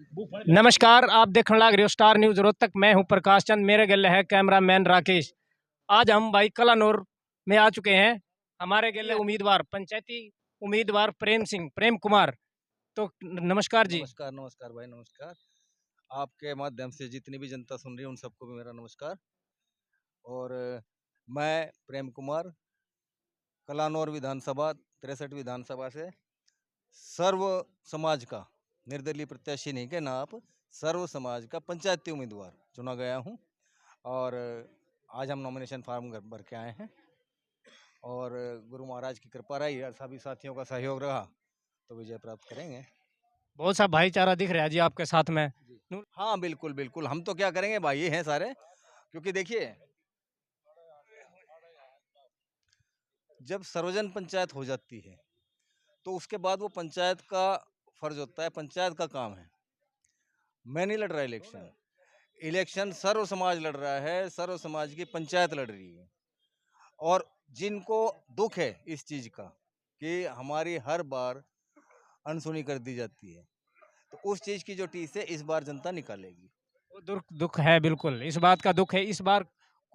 नमस्कार, आप देखने लग रहे हो स्टार न्यूज रोहतक। मैं हूं प्रकाश चंद, मेरे गले है कैमरामैन राकेश। आज हम भाई कलानौर में आ चुके हैं। हमारे गले उम्मीदवार पंचायती उम्मीदवार प्रेम कुमार। तो नमस्कार जी। नमस्कार नमस्कार भाई नमस्कार। आपके माध्यम से जितनी भी जनता सुन रही है उन सबको भी मेरा नमस्कार। और मैं प्रेम कुमार कलानौर विधानसभा 63 विधानसभा से सर्व समाज का निर्दलीय प्रत्याशी नहीं कहना आप, सर्व समाज का पंचायती उम्मीदवार चुना गया हूं। और आज हम नॉमिनेशन फॉर्म भर के आए हैं और गुरु महाराज की कृपा रही और सभी साथियों का सहयोग रहा तो विजय प्राप्त करेंगे। बहुत सा भाईचारा दिख रहा है जी आपके साथ में। हाँ बिल्कुल बिल्कुल, हम तो क्या करेंगे भाई, ये हैं सारे। क्योंकि देखिए, जब सर्वजन पंचायत हो जाती है तो उसके बाद वो पंचायत का फर्ज होता है, पंचायत का काम है। मैं नहीं लड़ रहा इलेक्शन, इलेक्शन सर्व समाज लड़ रहा है, सर्व समाज की पंचायत लड़ रही है। और जिनको दुख है इस चीज का कि हमारी हर बार अनसुनी कर दी जाती है, तो उस चीज की जो टीस है इस बार जनता निकालेगी। वो दुख दुख है, बिल्कुल इस बात का दुख है। इस बार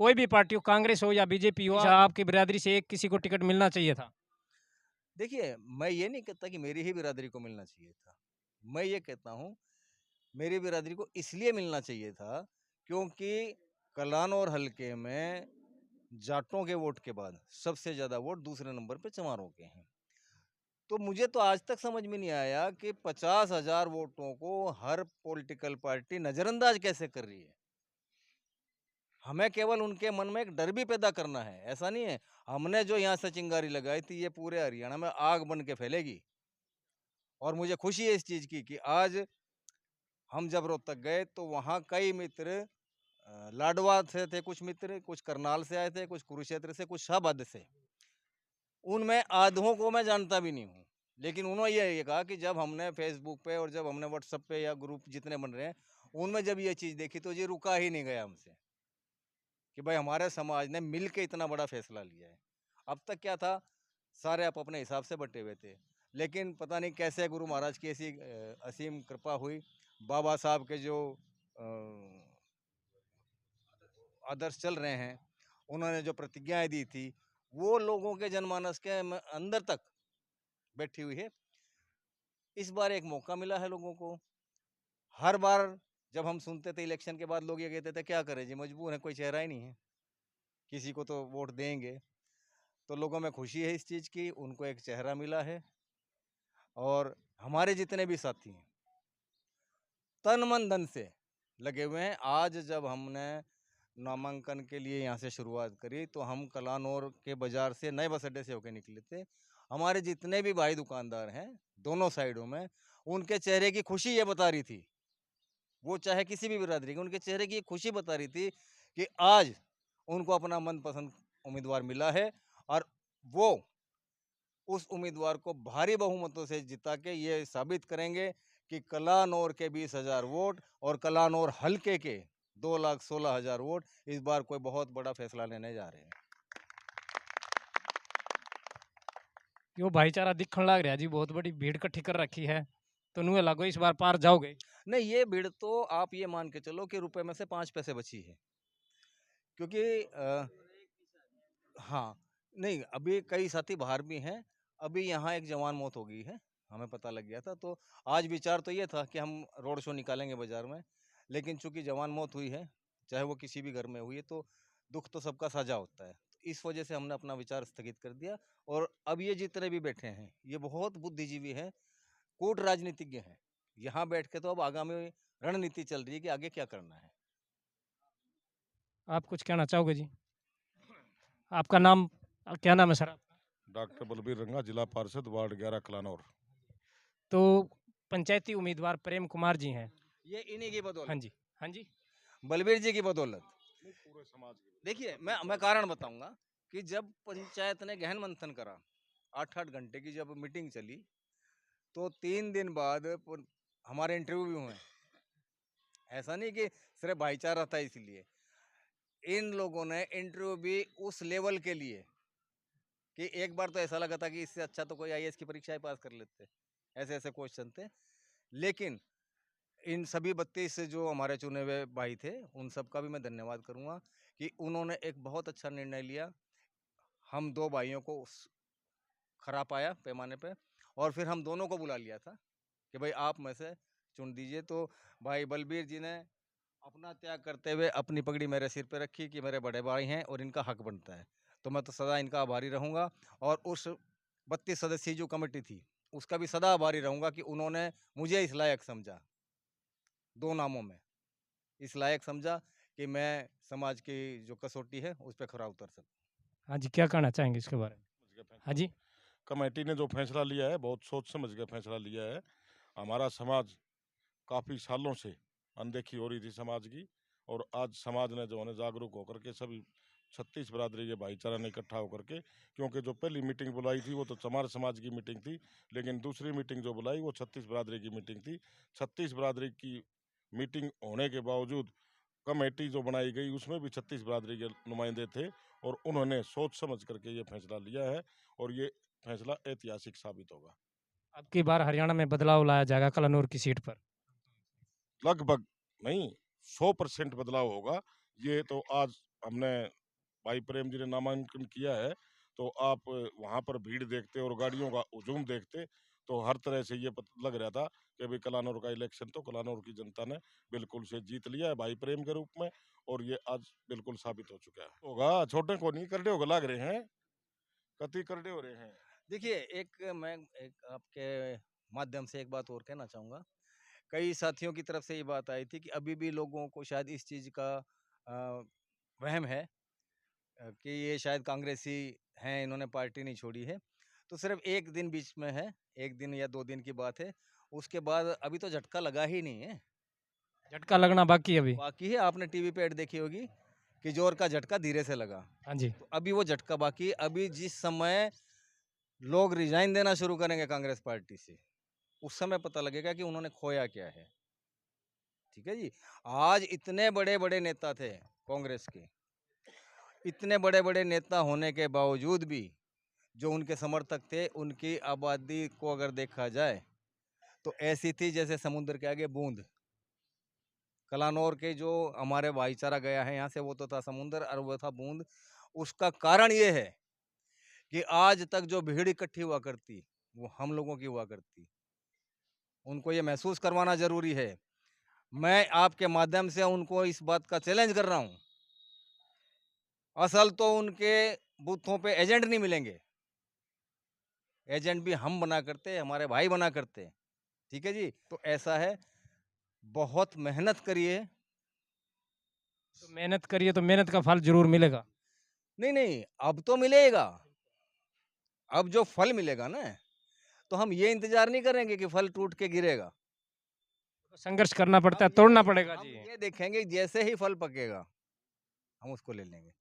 कोई भी पार्टी हो, कांग्रेस हो या बीजेपी हो, आपकी बिरादरी से एक किसी को टिकट मिलना चाहिए था। देखिए, मैं ये नहीं कहता कि मेरी ही बिरादरी को मिलना चाहिए था। मैं ये कहता हूँ मेरी बिरादरी को इसलिए मिलना चाहिए था क्योंकि कलानौर हलके में जाटों के वोट के बाद सबसे ज्यादा वोट दूसरे नंबर पे चमारों के हैं। तो मुझे तो आज तक समझ में नहीं आया कि 50,000 वोटों को हर पॉलिटिकल पार्टी नजरअंदाज कैसे कर रही है। हमें केवल उनके मन में एक डर भी पैदा करना है, ऐसा नहीं है। हमने जो यहाँ से चिंगारी लगाई थी ये पूरे हरियाणा में आग बन के फैलेगी। और मुझे खुशी है इस चीज की कि आज हम जब रोहतक गए तो वहाँ कई मित्र लाडवा से थे, कुछ मित्र, कुछ करनाल से आए थे, कुछ कुरुक्षेत्र से, कुछ शाहबाद से। उनमें आधों को मैं जानता भी नहीं हूँ, लेकिन उन्होंने ये कहा कि जब हमने फेसबुक पे और जब हमने व्हाट्सएप पे या ग्रुप जितने बन रहे हैं उनमें जब ये चीज़ देखी तो ये रुका ही नहीं गया हमसे कि भाई हमारे समाज ने मिल के इतना बड़ा फैसला लिया है। अब तक क्या था, सारे आप अपने हिसाब से बटे हुए थे, लेकिन पता नहीं कैसे गुरु महाराज की ऐसी असीम कृपा हुई। बाबा साहब के जो आदर्श चल रहे हैं, उन्होंने जो प्रतिज्ञाएं दी थी वो लोगों के जनमानस के अंदर तक बैठी हुई है। इस बार एक मौका मिला है लोगों को। हर बार जब हम सुनते थे इलेक्शन के बाद लोग ये कहते थे क्या करें जी, मजबूर है, कोई चेहरा ही नहीं है, किसी को तो वोट देंगे। तो लोगों में खुशी है इस चीज़ की, उनको एक चेहरा मिला है। और हमारे जितने भी साथी हैं तन मन धन से लगे हुए हैं। आज जब हमने नामांकन के लिए यहाँ से शुरुआत करी तो हम कलानौर के बाजार से नए बस अड्डे से होकर निकले थे। हमारे जितने भी भाई दुकानदार हैं दोनों साइडों में, उनके चेहरे की खुशी ये बता रही थी, वो चाहे किसी भी बिरादरी के, उनके चेहरे की खुशी बता रही थी कि आज उनको अपना मनपसंद उम्मीदवार मिला है। और वो उस उम्मीदवार को भारी बहुमतों से जिता के ये साबित करेंगे कि कलानौर के 20,000 वोट और कलानौर हलके के 2,16,000 वोट इस बार कोई बहुत बड़ा फैसला लेने जा रहे हैं। यो भाईचारा दिखने लग रहा है जी, बहुत बड़ी भीड़ इकट्ठी कर रखी है। तो नुए लागो इस बार पार जाओगे। नहीं, ये भीड़ तो आप ये मान के चलो कि रुपए में से 5 पैसे बची है। क्योंकि हाँ, नहीं, अभी कई साथी बाहर भी हैं। अभी यहाँ एक जवान मौत हो गई है, हमें पता लग गया था। तो आज विचार तो ये था कि हम रोड शो निकालेंगे बाजार में, लेकिन चूंकि जवान मौत हुई है, चाहे वो किसी भी घर में हुई है, तो दुख तो सबका साझा होता है। तो इस वजह से हमने अपना विचार स्थगित कर दिया। और अब ये जितने भी बैठे हैं ये बहुत बुद्धिजीवी हैं, कूट राजनीतिज्ञ हैं। यहाँ बैठ के तो अब आगामी रणनीति चल रही है कि आगे क्या करना है। आप कुछ कहना चाहोगे जी? आपका नाम क्या नाम है सर आपका? डॉक्टर बलबीर रंगा, जिला पार्षद, वार्ड 11, कलानौर। तो पंचायती उम्मीदवार प्रेम कुमार जी हैं। ये इन्हीं की हाँ बदौलत, जी, हाँ जी। बलबीर जी की बदौलत। पूरे समाज के देखिए, मैं कारण बताऊंगा कि जब पंचायत ने गहन मंथन करा, 8-8 घंटे की जब मीटिंग चली, तो 3 दिन बाद हमारे इंटरव्यू भी हुए। ऐसा नहीं कि सिर्फ भाईचारा था इसलिए, इन लोगों ने इंटरव्यू भी उस लेवल के लिए कि एक बार तो ऐसा लगा था कि इससे अच्छा तो कोई आईएएस की परीक्षा ही पास कर लेते, ऐसे ऐसे क्वेश्चन थे। लेकिन इन सभी 32 जो हमारे चुने हुए भाई थे, उन सबका भी मैं धन्यवाद करूँगा कि उन्होंने एक बहुत अच्छा निर्णय लिया। हम 2 भाइयों को खरा पाया पैमाने पे और फिर हम दोनों को बुला लिया था कि भाई आप में से चुन दीजिए। तो भाई बलबीर जी ने अपना त्याग करते हुए अपनी पगड़ी मेरे सिर पे रखी कि मेरे बड़े भाई हैं और इनका हक बनता है। तो मैं तो सदा इनका आभारी रहूँगा और उस 32 सदस्यीय जो कमेटी थी, उसका भी सदा आभारी रहूँगा कि उन्होंने मुझे इस लायक समझा, 2 नामों में, इस लायक समझा कि मैं समाज की जो कसौटी है, उस पे खरा उतर सकूँ। हाँ जी, क्या कहना चाहेंगे इसके बारे में? हाँ जी। कमेटी ने जो फैसला लिया है बहुत सोच समझ के फैसला लिया है। हमारा समाज काफ़ी सालों से अनदेखी हो रही थी समाज की, और आज समाज ने जो है जागरूक होकर के सभी 36 बिरादरी के भाईचारा ने इकट्ठा होकर के, क्योंकि जो पहली मीटिंग बुलाई थी वो तो चमार समाज की मीटिंग थी, लेकिन दूसरी मीटिंग जो बुलाई वो 36 बिरादरी की मीटिंग थी। 36 बिरादरी की मीटिंग होने के बावजूद कमेटी जो बनाई गई उसमें भी 36 बिरादरी के नुमाइंदे थे, और उन्होंने सोच समझ करके ये फैसला लिया है, और ये फैसला ऐतिहासिक साबित होगा। अब की बार हरियाणा में बदलाव लाया जाएगा कलानौर की सीट पर। लगभग नहीं, 100% बदलाव होगा। ये तो आज हमने भाई प्रेम जी ने नामांकन किया है, तो आप वहाँ पर भीड़ देखते और गाड़ियों का हुजूम देखते तो हर तरह से ये लग रहा था कि अभी कलानौर का इलेक्शन तो कलानौर की जनता ने बिल्कुल से जीत लिया है भाई प्रेम के रूप में, और ये आज बिल्कुल साबित हो चुका है। होगा, छोटे को नहीं करने होगा, लग रहे हैं कति करने हो रहे हैं। देखिए, मैं एक आपके माध्यम से एक बात और कहना चाहूँगा। कई साथियों की तरफ से ये बात आई थी कि अभी भी लोगों को शायद इस चीज़ का वहम है कि ये शायद कांग्रेसी हैं, इन्होंने पार्टी नहीं छोड़ी है। तो सिर्फ 1 दिन बीच में है, 1 दिन या 2 दिन की बात है। उसके बाद अभी तो झटका लगा ही नहीं है। झटका लगना बाकी है अभी। बाकी है, आपने टीवी पे ऐड देखी होगी कि जोर का झटका धीरे से लगा। हाँ जी। तो अभी वो झटका बाकी है। अभी जिस समय लोग रिज़ाइन देना शुरू करेंगे कांग्रेस पार्टी से, उस समय पता लगेगा कि उन्होंने खोया क्या है। ठीक है जी? आज इतने बड़े-बड़े नेता थे कांग्रेस के, इतने बड़े-बड़े नेता होने के बावजूद भी जो उनके समर्थक थे, उनकी आबादी को अगर देखा जाए, तो ऐसी थी जैसे समुद्र के आगे बूंद। कलानौर के जो हमारे भाईचारा गया है यहाँ से, वो तो था समुद्र और वो था बूंद। उसका कारण ये है कि आज तक जो भीड़ इकट्ठी हुआ करती, वो हम लोगों की हुआ करती। उनको ये महसूस करवाना ज़रूरी है। मैं आपके माध्यम से उनको इस बात का चैलेंज कर रहा हूँ। असल तो उनके बूथों पे एजेंट नहीं मिलेंगे। एजेंट भी हम बना करते, हमारे भाई बना करते। ठीक है जी? तो ऐसा है, बहुत मेहनत करिए। तो मेहनत करिए तो मेहनत का फल ज़रूर मिलेगा। नहीं, नहीं, अब तो मिलेगा। अब जो फल मिलेगा ना, तो हम ये इंतज़ार नहीं करेंगे कि फल टूट के गिरेगा। संघर्ष करना पड़ता है, हम तोड़ना ये पड़ेगा हम जी। ये देखेंगे जैसे ही फल पकेगा, हम उसको ले लेंगे।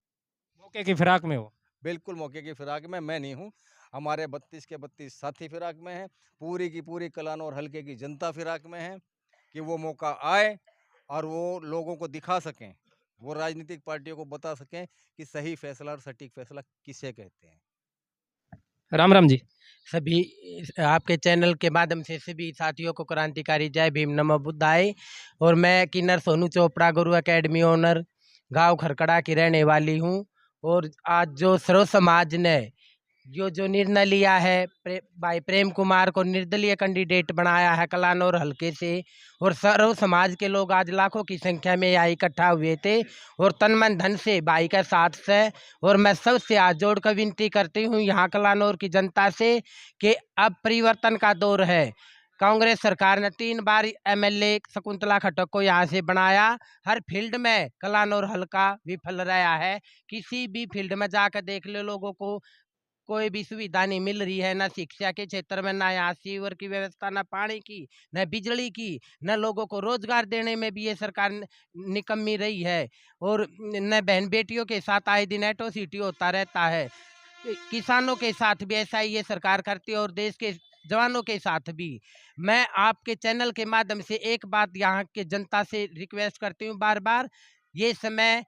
मौके की फिराक में हो। बिल्कुल मौके की फिराक में मैं नहीं हूँ। हमारे 32 के 32 साथी फिराक में हैं। पूरी की पूरी कलानौर हलके की जनता फिराक में है कि वो मौका आए और वो लोगों को दिखा सकें, वो राजनीतिक पार्टियों को बता सकें कि सही फैसला और सटीक फैसला किसे कहते हैं। राम राम जी। सभी आपके चैनल के माध्यम से सभी साथियों को क्रांतिकारी जय भीम नमो बुद्धाय। और मैं किन्नर सोनू चोपड़ा गुरु एकेडमी ओनर गांव खरकड़ा की रहने वाली हूं। और आज जो सर्व समाज ने जो निर्णय लिया है भाई प्रेम कुमार को निर्दलीय कैंडिडेट बनाया है कलानौर हलके से, और सर्व समाज के लोग आज लाखों की संख्या में यहाँ इकट्ठा हुए थे और तन मन धन से भाई का साथ से। और मैं सबसे हाथ जोड़कर विनती करती हूँ यहाँ कलानौर की जनता से कि अब परिवर्तन का दौर है। कांग्रेस सरकार ने 3 बार एमएलए शकुंतला खट्टक को यहाँ से बनाया। हर फील्ड में कलानौर हल्का विफल रहा है। किसी भी फील्ड में जाकर देख ले, लोगों को कोई भी सुविधा नहीं मिल रही है, ना शिक्षा के क्षेत्र में, ना यहाँ सीवर की व्यवस्था, ना पानी की, न बिजली की, न लोगों को रोजगार देने में भी ये सरकार निकम्मी रही है। और न बहन बेटियों के साथ आए दिन एट्रोसिटी होता रहता है। किसानों के साथ भी ऐसा ही ये सरकार करती है और देश के जवानों के साथ भी। मैं आपके चैनल के माध्यम से एक बात यहाँ के जनता से रिक्वेस्ट करती हूँ, बार बार, ये समय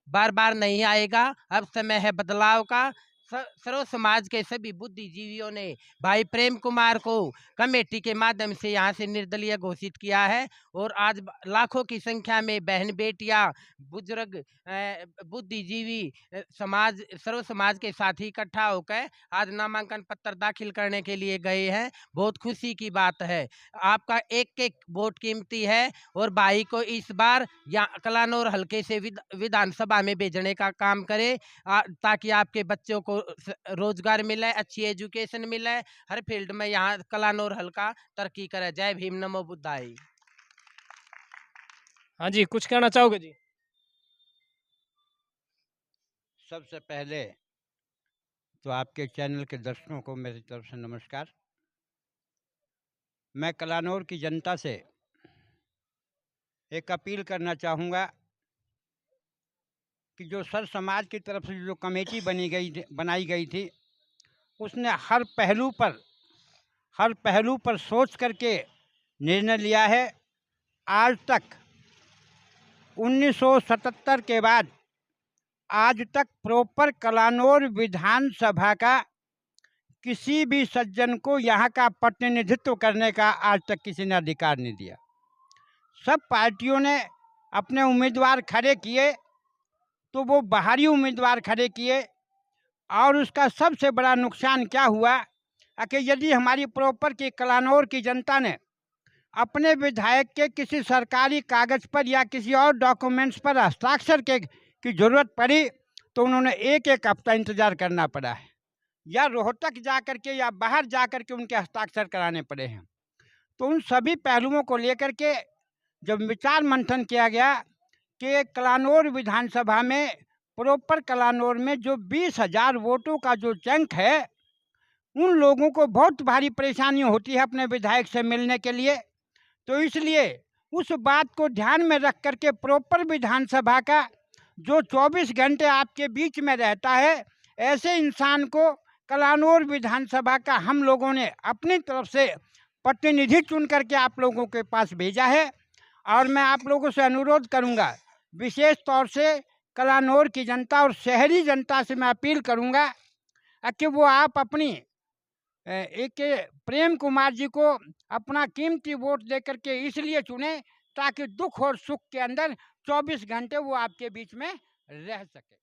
बार बार नहीं आएगा। अब समय है बदलाव का। सर्व समाज के सभी बुद्धिजीवियों ने भाई प्रेम कुमार को कमेटी के माध्यम से यहाँ से निर्दलीय घोषित किया है और आज लाखों की संख्या में बहन बेटियां, बुजुर्ग, बुद्धिजीवी, समाज, सर्व समाज के साथी इकट्ठा होकर आज नामांकन पत्र दाखिल करने के लिए गए हैं। बहुत खुशी की बात है। आपका एक एक वोट कीमती है और भाई को इस बार या कलानौर हल्के से विधानसभा में भेजने का काम करें, ताकि आपके बच्चों को रोजगार मिले, अच्छी एजुकेशन मिले, हर फील्ड में यहाँ कलानौर हल्का तरक्की करे। जय भीम, नमो बुद्धाय। हाँ जी, कुछ कहना चाहोगे जी? सबसे पहले तो आपके चैनल के दर्शकों को मेरी तरफ से नमस्कार। मैं कलानौर की जनता से एक अपील करना चाहूँगा कि जो सर समाज की तरफ से जो कमेटी बनाई गई थी, उसने हर पहलू पर सोच करके निर्णय लिया है। आज तक 1977 के बाद आज तक प्रॉपर कलानौर विधानसभा का किसी भी सज्जन को यहाँ का प्रतिनिधित्व करने का आज तक किसी ने अधिकार नहीं दिया। सब पार्टियों ने अपने उम्मीदवार खड़े किए तो वो बाहरी उम्मीदवार खड़े किए, और उसका सबसे बड़ा नुकसान क्या हुआ कि यदि हमारी प्रॉपर की कलानौर की जनता ने अपने विधायक के किसी सरकारी कागज़ पर या किसी और डॉक्यूमेंट्स पर हस्ताक्षर की ज़रूरत पड़ी तो उन्होंने एक हफ्ता इंतज़ार करना पड़ा है, या रोहतक जा कर के या बाहर जा कर के उनके हस्ताक्षर कराने पड़े हैं। तो उन सभी पहलुओं को लेकर के जब विचार मंथन किया गया कि कलानौर विधानसभा में, प्रॉपर कलानौर में जो 20,000 वोटों का जो जंक है, उन लोगों को बहुत भारी परेशानी होती है अपने विधायक से मिलने के लिए। तो इसलिए उस बात को ध्यान में रख करके प्रॉपर विधानसभा का जो 24 घंटे आपके बीच में रहता है, ऐसे इंसान को कलानौर विधानसभा का हम लोगों ने अपनी तरफ से प्रतिनिधि चुन करके आप लोगों के पास भेजा है। और मैं आप लोगों से अनुरोध करूंगा, विशेष तौर से कलानौर की जनता और शहरी जनता से मैं अपील करूंगा कि वो आप अपनी एक प्रेम कुमार जी को अपना कीमती वोट दे करके इसलिए चुने ताकि दुख और सुख के अंदर 24 घंटे वो आपके बीच में रह सके।